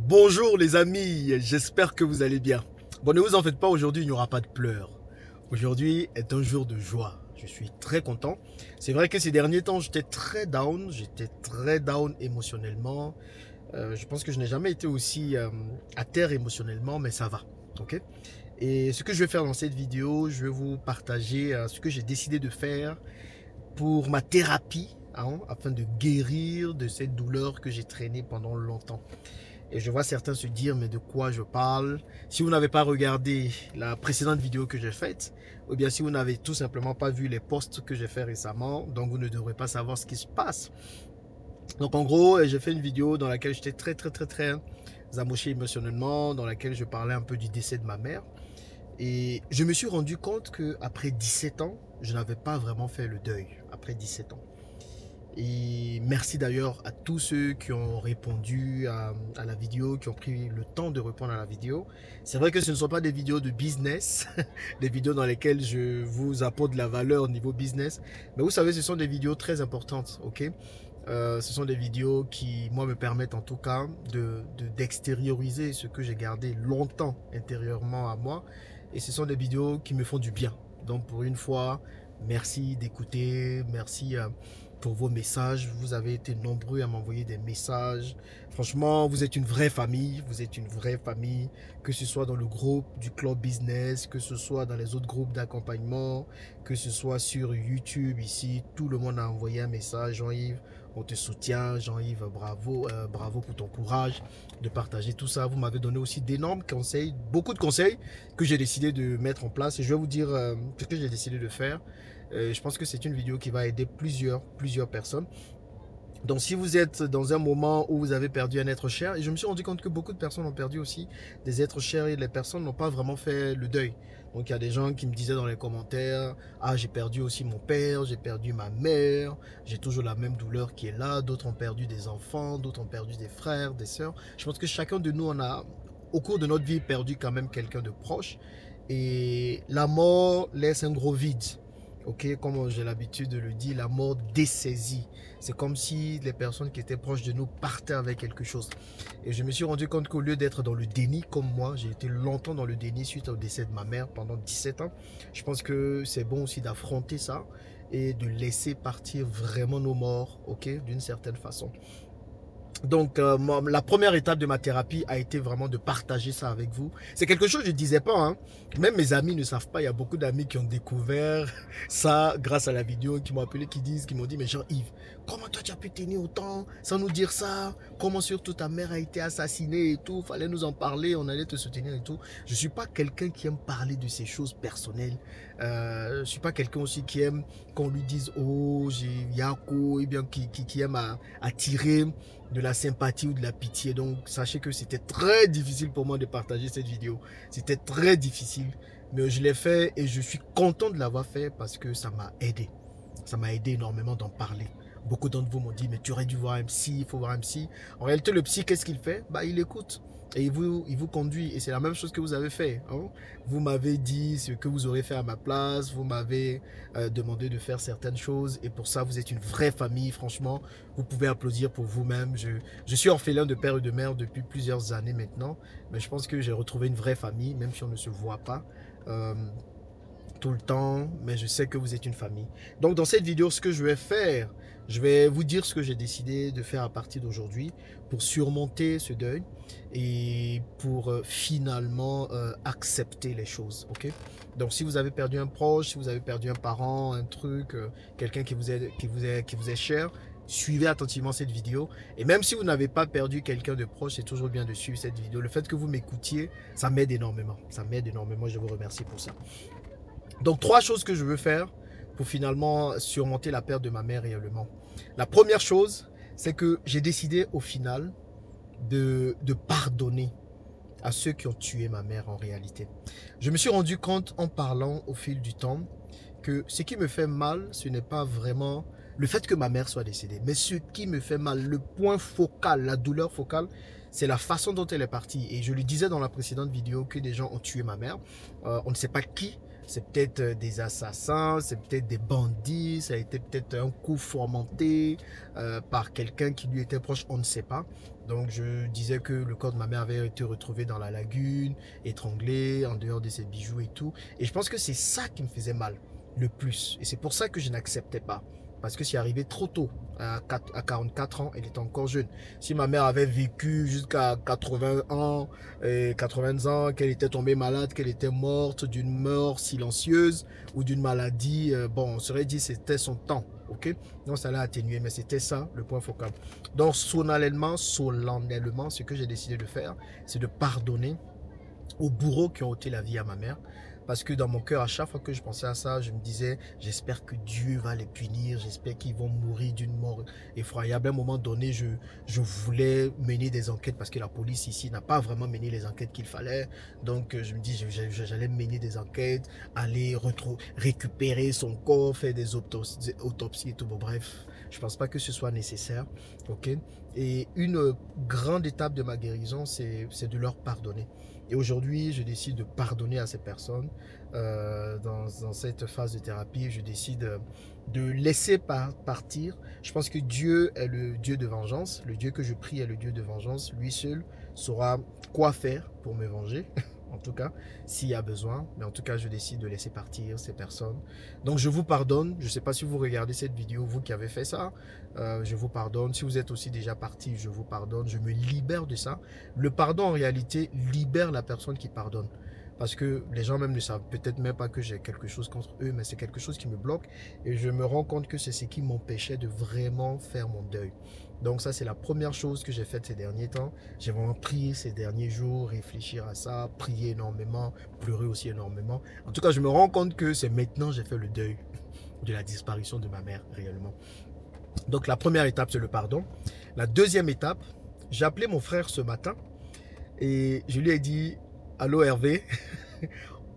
Bonjour les amis, j'espère que vous allez bien. Bon, ne vous en faites pas, aujourd'hui il n'y aura pas de pleurs. Aujourd'hui est un jour de joie. Je suis très content. C'est vrai que ces derniers temps j'étais très down émotionnellement. Je pense que je n'ai jamais été aussi à terre émotionnellement, mais ça va. Ok. Et ce que je vais faire dans cette vidéo, je vais vous partager ce que j'ai décidé de faire pour ma thérapie, hein, afin de guérir de cette douleur que j'ai traînée pendant longtemps. Et je vois certains se dire, mais de quoi je parle? Si vous n'avez pas regardé la précédente vidéo que j'ai faite, ou bien si vous n'avez tout simplement pas vu les posts que j'ai fait récemment, donc vous ne devrez pas savoir ce qui se passe. Donc en gros, j'ai fait une vidéo dans laquelle j'étais très amoché émotionnellement, dans laquelle je parlais un peu du décès de ma mère. Et je me suis rendu compte qu'après 17 ans, je n'avais pas vraiment fait le deuil, après 17 ans. Et merci d'ailleurs à tous ceux qui ont répondu à la vidéo, qui ont pris le temps de répondre à la vidéo. C'est vrai que ce ne sont pas des vidéos de business, des vidéos dans lesquelles je vous apporte de la valeur au niveau business. Mais vous savez, ce sont des vidéos très importantes, ok? Ce sont des vidéos qui, moi, me permettent en tout cas d'extérioriser ce que j'ai gardé longtemps intérieurement à moi. Et ce sont des vidéos qui me font du bien. Donc pour une fois, merci d'écouter, merci pour vos messages. Vous avez été nombreux à m'envoyer des messages. Franchement, vous êtes une vraie famille. Vous êtes une vraie famille. Que ce soit dans le groupe du Club Business, que ce soit dans les autres groupes d'accompagnement, que ce soit sur YouTube ici. Tout le monde a envoyé un message. Jean-Yves, on te soutient. Jean-Yves, bravo. Bravo pour ton courage de partager tout ça. Vous m'avez donné aussi d'énormes conseils, beaucoup de conseils que j'ai décidé de mettre en place. Et je vais vous dire ce que j'ai décidé de faire. Je pense que c'est une vidéo qui va aider plusieurs personnes. Donc si vous êtes dans un moment où vous avez perdu un être cher, et je me suis rendu compte que beaucoup de personnes ont perdu aussi des êtres chers et les personnes n'ont pas vraiment fait le deuil. Donc il y a des gens qui me disaient dans les commentaires, ah j'ai perdu aussi mon père, j'ai perdu ma mère, j'ai toujours la même douleur qui est là, d'autres ont perdu des enfants, d'autres ont perdu des frères, des sœurs. Je pense que chacun de nous on a au cours de notre vie perdu quand même quelqu'un de proche et la mort laisse un gros vide. Ok, comme j'ai l'habitude de le dire, la mort dessaisit. C'est comme si les personnes qui étaient proches de nous partaient avec quelque chose. Et je me suis rendu compte qu'au lieu d'être dans le déni, comme moi, j'ai été longtemps dans le déni suite au décès de ma mère pendant 17 ans. Je pense que c'est bon aussi d'affronter ça et de laisser partir vraiment nos morts, ok, d'une certaine façon. Donc, la première étape de ma thérapie a été vraiment de partager ça avec vous. C'est quelque chose que je ne disais pas, hein. Même mes amis ne savent pas. Il y a beaucoup d'amis qui ont découvert ça grâce à la vidéo, qui m'ont appelé, qui m'ont dit, mais Jean-Yves, comment toi tu as pu tenir autant sans nous dire ça? Comment surtout ta mère a été assassinée et tout? Fallait nous en parler, on allait te soutenir et tout. Je ne suis pas quelqu'un qui aime parler de ces choses personnelles. Je ne suis pas quelqu'un aussi qui aime qu'on lui dise, oh, j'ai Yako, et bien qui aime attirer de la sympathie ou de la pitié. Donc sachez que c'était très difficile pour moi de partager cette vidéo. C'était très difficile, mais je l'ai fait et je suis content de l'avoir fait parce que ça m'a aidé. Ça m'a aidé énormément d'en parler. Beaucoup d'entre vous m'ont dit, mais tu aurais dû voir un psy, il faut voir un psy. En réalité, le psy, qu'est-ce qu'il fait? Bah, il écoute et il vous conduit. Et c'est la même chose que vous avez fait, hein? Vous m'avez dit ce que vous aurez fait à ma place. Vous m'avez demandé de faire certaines choses. Et pour ça, vous êtes une vraie famille. Franchement, vous pouvez applaudir pour vous-même. Je suis orphelin de père et de mère depuis plusieurs années maintenant. Mais je pense que j'ai retrouvé une vraie famille, même si on ne se voit pas tout le temps, mais je sais que vous êtes une famille. Donc dans cette vidéo, ce que je vais faire, je vais vous dire ce que j'ai décidé de faire à partir d'aujourd'hui pour surmonter ce deuil et pour finalement accepter les choses, ok? Donc si vous avez perdu un proche, si vous avez perdu un parent, un truc, quelqu'un qui vous est cher, suivez attentivement cette vidéo. Et même si vous n'avez pas perdu quelqu'un de proche, c'est toujours bien de suivre cette vidéo. Le fait que vous m'écoutiez, ça m'aide énormément. Ça m'aide énormément, je vous remercie pour ça. Donc, 3 choses que je veux faire pour finalement surmonter la perte de ma mère réellement. La première chose, c'est que j'ai décidé au final de pardonner à ceux qui ont tué ma mère en réalité. Je me suis rendu compte en parlant au fil du temps que ce qui me fait mal, ce n'est pas vraiment le fait que ma mère soit décédée. Mais ce qui me fait mal, le point focal, la douleur focale, c'est la façon dont elle est partie. Et je le disais dans la précédente vidéo que des gens ont tué ma mère. On ne sait pas qui. c'est peut-être des assassins, c'est peut-être des bandits, ça a été peut-être un coup fomenté par quelqu'un qui lui était proche, on ne sait pas. Donc je disais que le corps de ma mère avait été retrouvé dans la lagune, étranglé, en dehors de ses bijoux et tout. Et je pense que c'est ça qui me faisait mal le plus. Et c'est pour ça que je n'acceptais pas. Parce que c'est arrivé trop tôt. À 44 ans, elle était encore jeune. Si ma mère avait vécu jusqu'à 80 ans, 80 ans, qu'elle était tombée malade, qu'elle était morte d'une mort silencieuse ou d'une maladie, bon, on serait dit que c'était son temps. Ok, donc ça l'a atténué, mais c'était ça le point focal. Donc solennellement, ce que j'ai décidé de faire, c'est de pardonner aux bourreaux qui ont ôté la vie à ma mère. Parce que dans mon cœur, à chaque fois que je pensais à ça, je me disais, j'espère que Dieu va les punir, j'espère qu'ils vont mourir d'une mort effroyable. À un moment donné, je voulais mener des enquêtes parce que la police ici n'a pas vraiment mené les enquêtes qu'il fallait. Donc je me dis, j'allais mener des enquêtes, aller récupérer son corps, faire des autopsies et tout. Bon, bref, je pense pas que ce soit nécessaire. Ok. Et une grande étape de ma guérison, c'est de leur pardonner. Et aujourd'hui, je décide de pardonner à ces personnes dans cette phase de thérapie. Je décide de laisser partir. Je pense que Dieu est le Dieu de vengeance. Le Dieu que je prie est le Dieu de vengeance. Lui seul saura quoi faire pour me venger. En tout cas, s'il y a besoin. Mais en tout cas, je décide de laisser partir ces personnes. Donc, je vous pardonne. Je ne sais pas si vous regardez cette vidéo, vous qui avez fait ça. Je vous pardonne. Si vous êtes aussi déjà parti, je vous pardonne. Je me libère de ça. Le pardon, en réalité, libère la personne qui pardonne. Parce que les gens même ne savent peut-être même pas que j'ai quelque chose contre eux, mais c'est quelque chose qui me bloque. Et je me rends compte que c'est ce qui m'empêchait de vraiment faire mon deuil. Donc ça, c'est la première chose que j'ai faite ces derniers temps. J'ai vraiment prié ces derniers jours, réfléchir à ça, prier énormément, pleurer aussi énormément. En tout cas, je me rends compte que c'est maintenant que j'ai fait le deuil de la disparition de ma mère réellement. Donc la première étape, c'est le pardon. La deuxième étape, j'ai appelé mon frère ce matin et je lui ai dit, allô Hervé,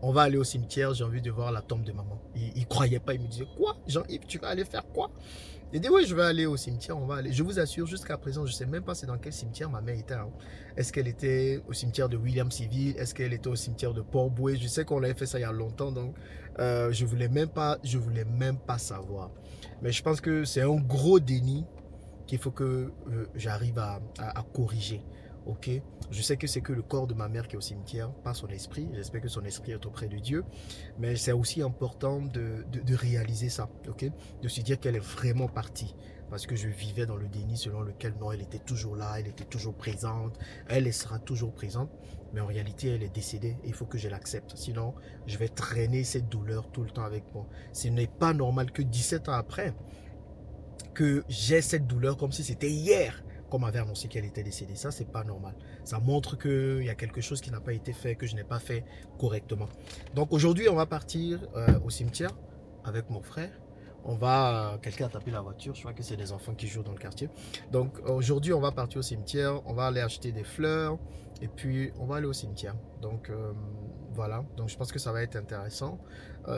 on va aller au cimetière, j'ai envie de voir la tombe de maman. Il ne croyait pas, il me disait, quoi Jean-Yves, tu vas aller faire quoi? Il dit, oui, je vais aller au cimetière, on va aller. Je vous assure, jusqu'à présent, je ne sais même pas c'est dans quel cimetière ma mère était. Hein. Est-ce qu'elle était au cimetière de William Civil? Est-ce qu'elle était au cimetière de Port-Bouet? Je sais qu'on avait fait ça il y a longtemps, donc je voulais même pas savoir. Mais je pense que c'est un gros déni qu'il faut que j'arrive à corriger. Ok, je sais que c'est que le corps de ma mère qui est au cimetière, pas son esprit. J'espère que son esprit est auprès de Dieu. Mais c'est aussi important de réaliser ça. Ok, de se dire qu'elle est vraiment partie. Parce que je vivais dans le déni selon lequel non, elle était toujours là, elle était toujours présente, elle sera toujours présente. Mais en réalité, elle est décédée et il faut que je l'accepte. Sinon, je vais traîner cette douleur tout le temps avec moi. Ce n'est pas normal que 17 ans après, que j'ai cette douleur comme si c'était hier qu'on m'avait annoncé qu'elle était décédée. Ça, c'est pas normal. Ça montre qu'il y a quelque chose qui n'a pas été fait, que je n'ai pas fait correctement. Donc aujourd'hui, on va partir au cimetière avec mon frère. On va... quelqu'un a tapé la voiture. Je crois que c'est des enfants qui jouent dans le quartier. Donc aujourd'hui, on va partir au cimetière. On va aller acheter des fleurs. Et puis, on va aller au cimetière. Donc voilà. Donc je pense que ça va être intéressant.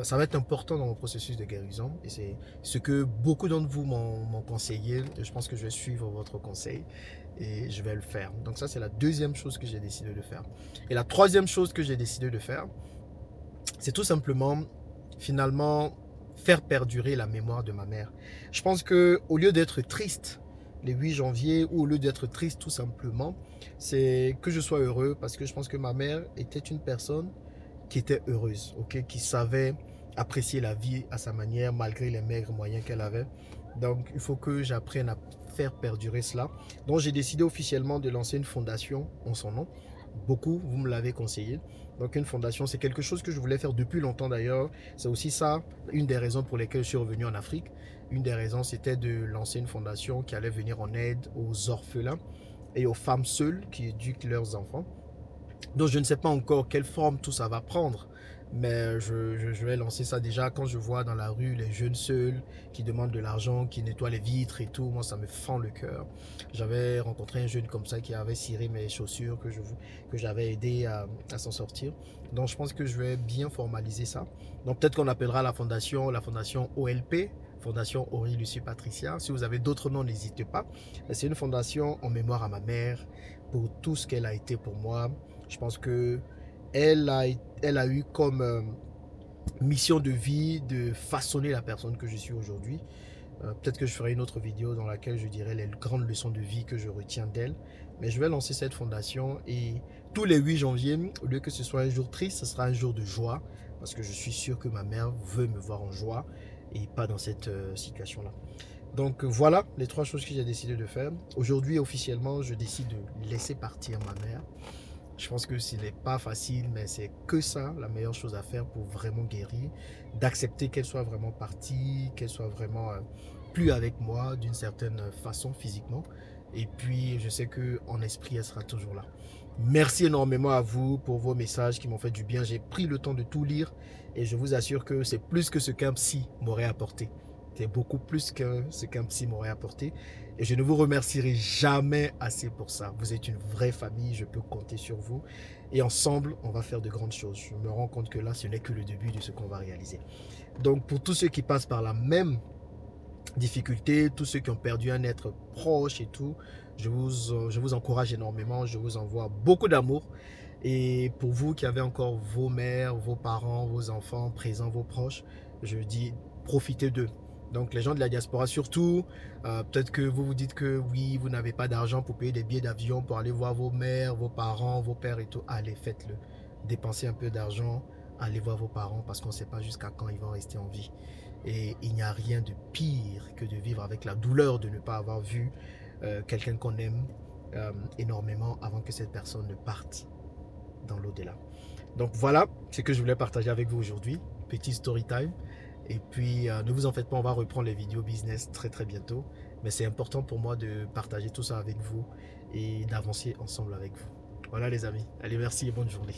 Ça va être important dans mon processus de guérison. Et c'est ce que beaucoup d'entre vous m'ont conseillé. Et je pense que je vais suivre votre conseil. Et je vais le faire. Donc ça, c'est la deuxième chose que j'ai décidé de faire. Et la troisième chose que j'ai décidé de faire, c'est tout simplement, finalement, faire perdurer la mémoire de ma mère. Je pense que au lieu d'être triste le 8 janvier ou au lieu d'être triste tout simplement, c'est que je sois heureux parce que je pense que ma mère était une personne qui était heureuse, ok, qui savait apprécier la vie à sa manière malgré les maigres moyens qu'elle avait. Donc il faut que j'apprenne à faire perdurer cela. Donc j'ai décidé officiellement de lancer une fondation en son nom. Beaucoup, vous me l'avez conseillé. Donc une fondation, c'est quelque chose que je voulais faire depuis longtemps d'ailleurs. C'est aussi ça, une des raisons pour lesquelles je suis revenu en Afrique. Une des raisons, c'était de lancer une fondation qui allait venir en aide aux orphelins et aux femmes seules qui éduquent leurs enfants. Donc je ne sais pas encore quelle forme tout ça va prendre. Mais je vais lancer ça déjà quand je vois dans la rue les jeunes seuls qui demandent de l'argent, qui nettoient les vitres et tout. Moi, ça me fend le cœur. J'avais rencontré un jeune comme ça qui avait ciré mes chaussures que j'avais aidé à s'en sortir. Donc, je pense que je vais bien formaliser ça. Donc, peut-être qu'on appellera la fondation OLP, Fondation Aurélie Lucie Patricia. Si vous avez d'autres noms, n'hésitez pas. C'est une fondation en mémoire à ma mère pour tout ce qu'elle a été pour moi. Je pense que elle a eu comme mission de vie de façonner la personne que je suis aujourd'hui. Peut-être que je ferai une autre vidéo dans laquelle je dirai les grandes leçons de vie que je retiens d'elle. Mais je vais lancer cette fondation et tous les 8 janvier, au lieu que ce soit un jour triste, ce sera un jour de joie. Parce que je suis sûr que ma mère veut me voir en joie et pas dans cette situation-là. Donc voilà les 3 choses que j'ai décidé de faire. Aujourd'hui, officiellement, je décide de laisser partir ma mère. Je pense que ce n'est pas facile, mais c'est que ça, la meilleure chose à faire pour vraiment guérir. D'accepter qu'elle soit vraiment partie, qu'elle soit vraiment plus avec moi d'une certaine façon physiquement. Et puis, je sais qu'en esprit, elle sera toujours là. Merci énormément à vous pour vos messages qui m'ont fait du bien. J'ai pris le temps de tout lire et je vous assure que c'est plus que ce qu'un psy m'aurait apporté. C'est beaucoup plus que ce qu'un psy m'aurait apporté. Et je ne vous remercierai jamais assez pour ça. Vous êtes une vraie famille, je peux compter sur vous. Et ensemble, on va faire de grandes choses. Je me rends compte que là, ce n'est que le début de ce qu'on va réaliser. Donc, pour tous ceux qui passent par la même difficulté, tous ceux qui ont perdu un être proche et tout, je vous encourage énormément. Je vous envoie beaucoup d'amour. Et pour vous qui avez encore vos mères, vos parents, vos enfants présents, vos proches, je dis profitez d'eux. Donc les gens de la diaspora surtout, peut-être que vous vous dites que oui, vous n'avez pas d'argent pour payer des billets d'avion, pour aller voir vos mères, vos parents, vos pères et tout. Allez, faites-le. Dépensez un peu d'argent, allez voir vos parents parce qu'on ne sait pas jusqu'à quand ils vont rester en vie. Et il n'y a rien de pire que de vivre avec la douleur de ne pas avoir vu quelqu'un qu'on aime énormément avant que cette personne ne parte dans l'au-delà. Donc voilà ce que je voulais partager avec vous aujourd'hui. Petit story time. Et puis, ne vous en faites pas, on va reprendre les vidéos business très très bientôt. Mais c'est important pour moi de partager tout ça avec vous et d'avancer ensemble avec vous. Voilà les amis. Allez, merci et bonne journée.